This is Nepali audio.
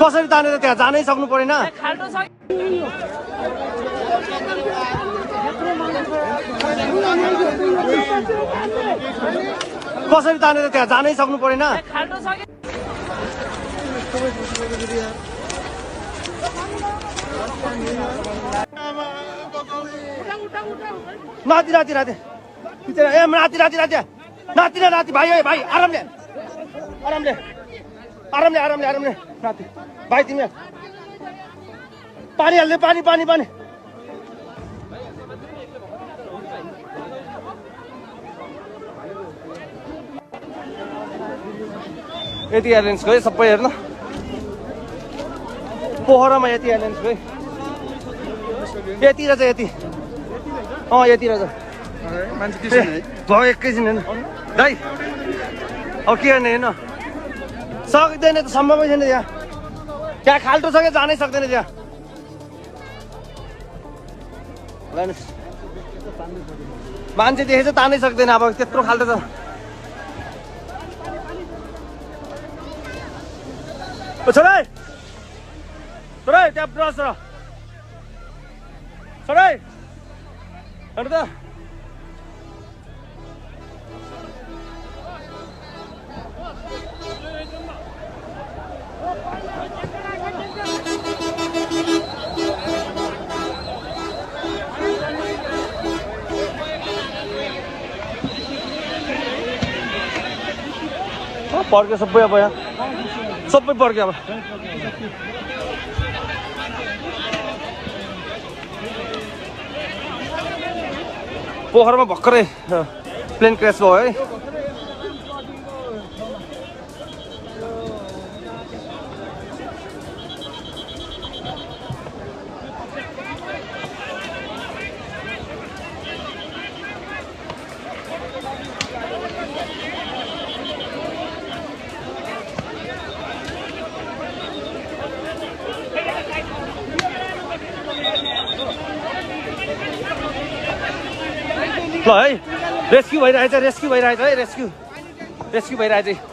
कसरी तानेर त्यहाँ जानै सक्नु परेन कसरी तानेर त्यहाँ जानै सक्नु परेन नाति नाति नाति ए नाति नाति नाति नाति न नाति भाइ भाइ आरामले आरामले आरामले आरामले आरामले नाति भाइ तिमी पानी हाल्ने पानी पानी पानी यति एयरलाइन्स गयो सबै हेर्न पोखरामा यति एयरलाइन्स गयो यति रहेछ यति यति रहेछ भयो एकैछिन हेर्नु दाइ अब के गर्ने हेर्न सक्दैन त सम्भवै छैन त्यहाँ त्यहाँ खाल्टो छ क्या जानै सक्दैन त्यहाँ मान्छे देखेछ तानै सक्दैन अब त्यत्रो खाल्टो छ छोरै छोरै त्यहाँ ब्रस र छोरै हेर्नु त पर्क्यो सबै अब यहाँ सबै पर्क्यो अब पोखरामा भर्खरै प्लेन क्रास भयो है ल है रेस्क्यु भइरहेछ है रेस्क्यु भइरहेछ